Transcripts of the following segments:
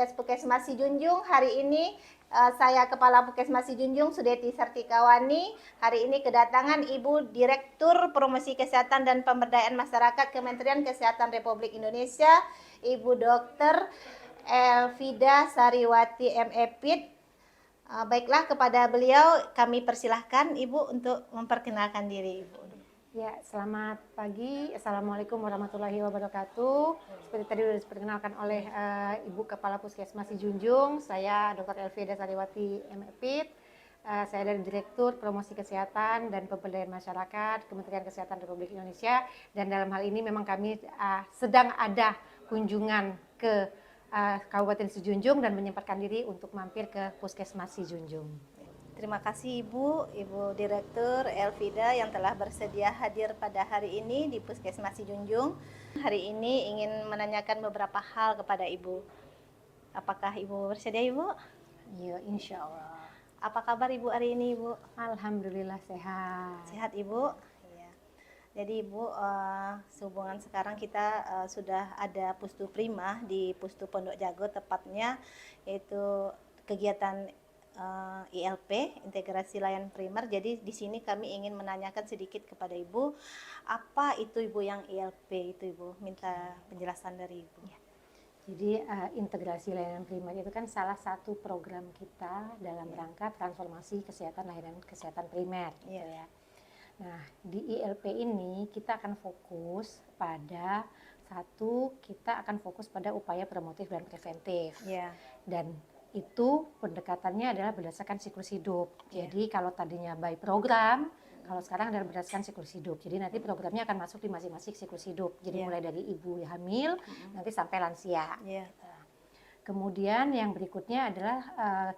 Puskesmas Sijunjung. Hari ini saya Kepala Puskesmas Sijunjung, Sudeti Sartikawani. Hari ini kedatangan Ibu Direktur Promosi Kesehatan dan Pemberdayaan Masyarakat Kementerian Kesehatan Republik Indonesia, Ibu Dr. Elvida Sariwati MEPIT. Baiklah, kepada beliau kami persilahkan Ibu untuk memperkenalkan diri Ibu. Ya, selamat pagi. Assalamualaikum warahmatullahi wabarakatuh. Seperti tadi sudah diperkenalkan oleh Ibu Kepala Puskesmas Sijunjung, saya Dr. Elvida Sariwati MEPIT. Saya dari Direktur Promosi Kesehatan dan Pemberdayaan Masyarakat Kementerian Kesehatan Republik Indonesia. Dan dalam hal ini memang kami sedang ada kunjungan ke Kabupaten Sijunjung dan menyempatkan diri untuk mampir ke Puskesmas Sijunjung. Terima kasih Ibu Direktur Elvida yang telah bersedia hadir pada hari ini di Puskesmas Sijunjung. Hari ini ingin menanyakan beberapa hal kepada Ibu. Apakah Ibu bersedia Ibu? Ya, insya Allah. Apa kabar Ibu hari ini Ibu? Alhamdulillah sehat. Sehat Ibu? Ya. Jadi Ibu, sehubungan sekarang kita sudah ada Pustu Prima di Pustu Pondok Jago tepatnya, yaitu kegiatan ILP, integrasi layanan primer. Jadi di sini kami ingin menanyakan sedikit kepada Ibu, apa itu Ibu yang ILP itu Ibu? Minta penjelasan dari Ibu. Ya. Jadi integrasi layanan primer itu kan salah satu program kita dalam rangka transformasi kesehatan layanan kesehatan primer. Gitu ya. Nah, di ILP ini kita akan fokus pada kita akan fokus pada upaya promotif dan preventif. Dan itu pendekatannya adalah berdasarkan siklus hidup. Jadi kalau tadinya by program, kalau sekarang adalah berdasarkan siklus hidup. Jadi nanti programnya akan masuk di masing-masing siklus hidup. Jadi mulai dari ibu hamil nanti sampai lansia. Kemudian yang berikutnya adalah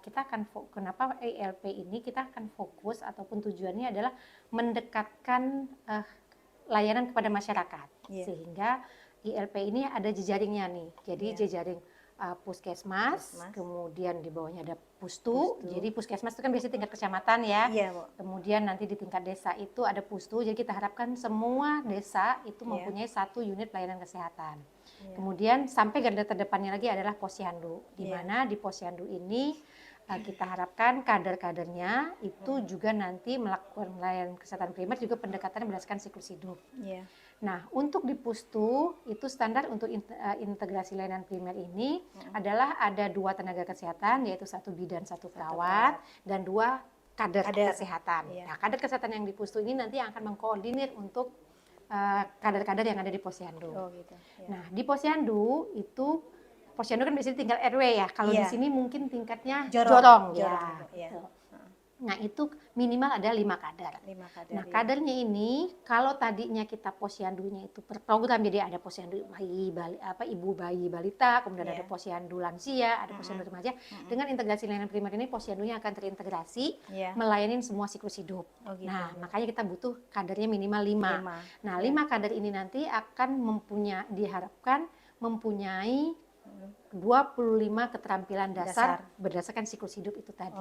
kita akan kenapa ILP ini kita akan fokus ataupun tujuannya adalah mendekatkan layanan kepada masyarakat. Sehingga ILP ini ada jejaringnya nih. Jadi jejaring puskesmas, kemudian di bawahnya ada pustu. Jadi puskesmas itu kan biasanya tingkat kecamatan ya. Kemudian nanti di tingkat desa itu ada pustu. Jadi kita harapkan semua desa itu mempunyai satu unit pelayanan kesehatan. Kemudian sampai garda terdepannya lagi adalah posyandu. Di mana di posyandu ini kita harapkan kader-kadernya itu juga nanti melakukan layanan kesehatan primer juga pendekatannya berdasarkan siklus hidup. Nah, untuk di Pustu itu standar untuk integrasi layanan primer ini adalah ada 2 tenaga kesehatan, yaitu 1 bidan, 1 perawat, dan 2 kader kesehatan. Nah, kader kesehatan yang di Pustu ini nanti yang akan mengkoordinir untuk kader-kader yang ada di posyandu. Nah, di posyandu itu posyandu kan biasanya tingkat RW ya. Kalau di sini mungkin tingkatnya jorong ya. Nah, itu minimal ada 5 kader. Nah, kadernya ini kalau tadinya kita posyandunya itu per program, jadi ada posyandu ibu bayi balita, kemudian ada posyandu lansia, ada posyandu remaja. Dengan integrasi layanan primer ini posyandunya akan terintegrasi melayani semua siklus hidup. Nah, makanya kita butuh kadernya minimal 5. Nah, 5 kader ini nanti akan diharapkan mempunyai 25 keterampilan dasar berdasarkan siklus hidup itu tadi.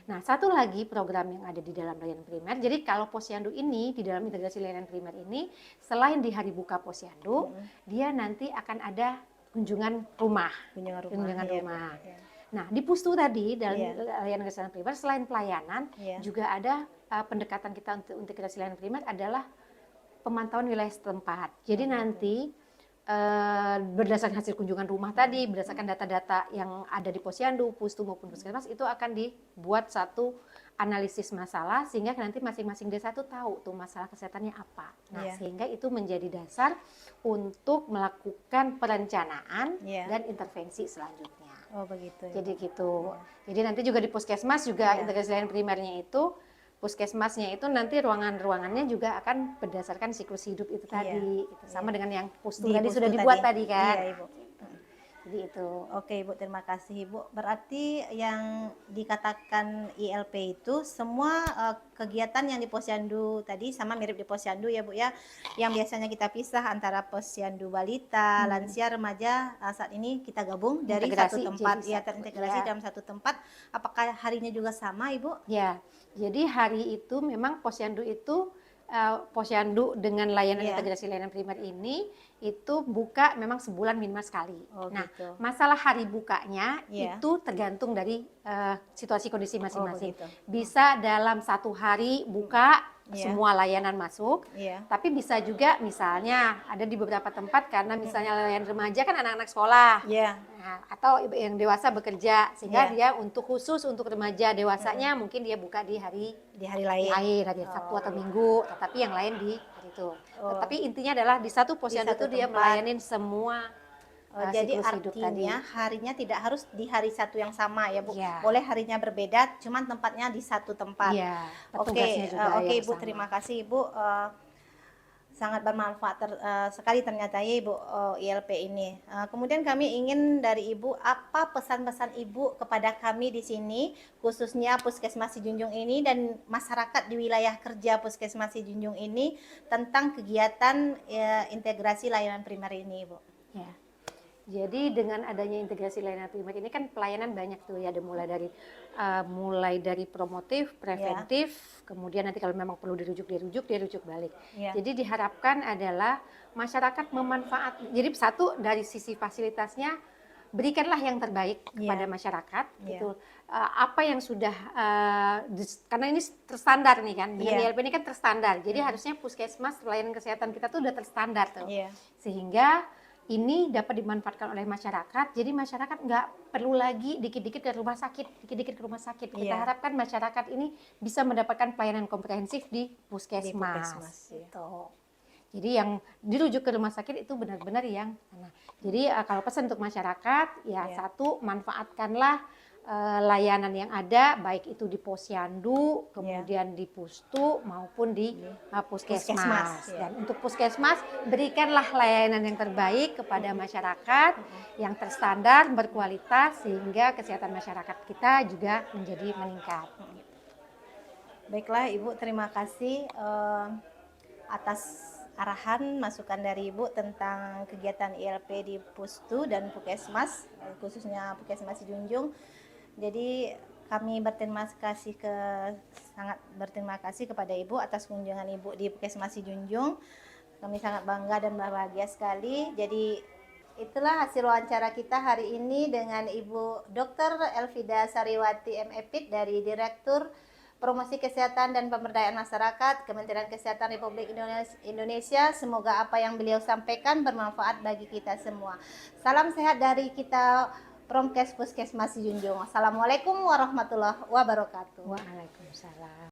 Nah, satu lagi program yang ada di dalam layanan primer. Jadi kalau posyandu ini di dalam integrasi layanan primer ini selain di hari buka posyandu, dia nanti akan ada kunjungan rumah. Nah, di Pustu tadi dalam layanan kesehatan primer selain pelayanan juga ada pendekatan kita untuk integrasi layanan primer adalah pemantauan wilayah setempat. Jadi nanti berdasarkan hasil kunjungan rumah tadi, berdasarkan data-data yang ada di posyandu, pustu maupun puskesmas, itu akan dibuat satu analisis masalah sehingga nanti masing-masing desa itu tahu tuh masalah kesehatannya apa. Nah, sehingga itu menjadi dasar untuk melakukan perencanaan dan intervensi selanjutnya. Jadi gitu. Jadi nanti juga di puskesmas juga integrasi layanan primernya itu puskesmasnya itu nanti ruangannya juga akan berdasarkan siklus hidup itu tadi. Sama dengan yang pustu tadi sudah dibuat tadi kan. Iya, Ibu. Jadi itu. Oke Ibu, terima kasih Ibu. Berarti yang dikatakan ILP itu semua kegiatan yang di posyandu tadi sama mirip di posyandu ya Bu ya. Yang biasanya kita pisah antara posyandu balita, lansia, remaja, saat ini kita gabung dari satu tempat. Terintegrasi dalam satu tempat. Apakah harinya juga sama Ibu? Ya. Jadi hari itu memang posyandu itu Posyandu dengan layanan Iya. integrasi layanan primer ini itu buka memang sebulan minimal sekali. Oh, Nah, gitu. masalah hari bukanya Iya. itu tergantung dari situasi kondisi Oh, masing-masing. begitu. Bisa dalam 1 hari buka Iya. semua layanan masuk, Iya. tapi bisa juga misalnya ada di beberapa tempat karena misalnya layanan remaja kan anak-anak sekolah. Iya. Nah, atau yang dewasa bekerja sehingga Iya. dia khusus untuk remaja dewasanya mungkin dia buka di hari Hari lain. hari Sabtu atau Minggu, tetapi yang lain di hari itu. Oh. Tetapi intinya adalah di satu posyandu satu itu dia tempat. melayanin semua Jadi siklus hidup tadi. artinya harinya tidak harus di hari satu yang sama ya Bu. Iya. Boleh harinya berbeda, cuman tempatnya di satu tempat. Iya, Oke, petugasnya juga oke yang Ibu, sama. terima kasih Ibu. Sangat bermanfaat sekali ternyata ya Ibu ILP ini. Kemudian kami ingin dari Ibu apa pesan-pesan Ibu kepada kami di sini, khususnya Puskesmas Sijunjung ini dan masyarakat di wilayah kerja Puskesmas Sijunjung ini tentang kegiatan integrasi layanan primer ini Ibu. Ya. Jadi dengan adanya integrasi layanan primer ini kan pelayanan banyak tuh ya, ada mulai dari promotif, preventif, kemudian nanti kalau memang perlu dirujuk balik. Ya. Jadi diharapkan adalah masyarakat jadi satu dari sisi fasilitasnya berikanlah yang terbaik kepada masyarakat gitu. Apa yang sudah karena ini terstandar nih kan, dengan ILP ini kan terstandar. Jadi harusnya puskesmas layanan kesehatan kita tuh udah terstandar tuh. Sehingga ini dapat dimanfaatkan oleh masyarakat, jadi masyarakat nggak perlu lagi dikit-dikit ke rumah sakit. Kita harapkan masyarakat ini bisa mendapatkan pelayanan komprehensif di puskesmas. Gitu. Jadi yang dirujuk ke rumah sakit itu benar-benar yang mana. Jadi kalau pesan untuk masyarakat, satu, manfaatkanlah layanan yang ada, baik itu di posyandu, kemudian di pustu maupun di puskesmas. Dan untuk puskesmas, berikanlah layanan yang terbaik kepada masyarakat yang terstandar, berkualitas, sehingga kesehatan masyarakat kita juga menjadi meningkat. Baiklah Ibu, terima kasih atas arahan masukan dari Ibu tentang kegiatan ILP di Pustu dan Puskesmas, khususnya Puskesmas Sijunjung. Jadi kami sangat berterima kasih kepada Ibu atas kunjungan Ibu di Puskesmas Sijunjung. Kami sangat bangga dan bahagia sekali. Jadi itulah hasil wawancara kita hari ini dengan Ibu Dr. Elvida Sariwati MEPID dari Direktur Promosi Kesehatan dan Pemberdayaan Masyarakat Kementerian Kesehatan Republik Indonesia. Semoga apa yang beliau sampaikan bermanfaat bagi kita semua. Salam sehat dari kita Promkes Puskesmas Sijunjung. Assalamualaikum warahmatullahi wabarakatuh. Waalaikumsalam.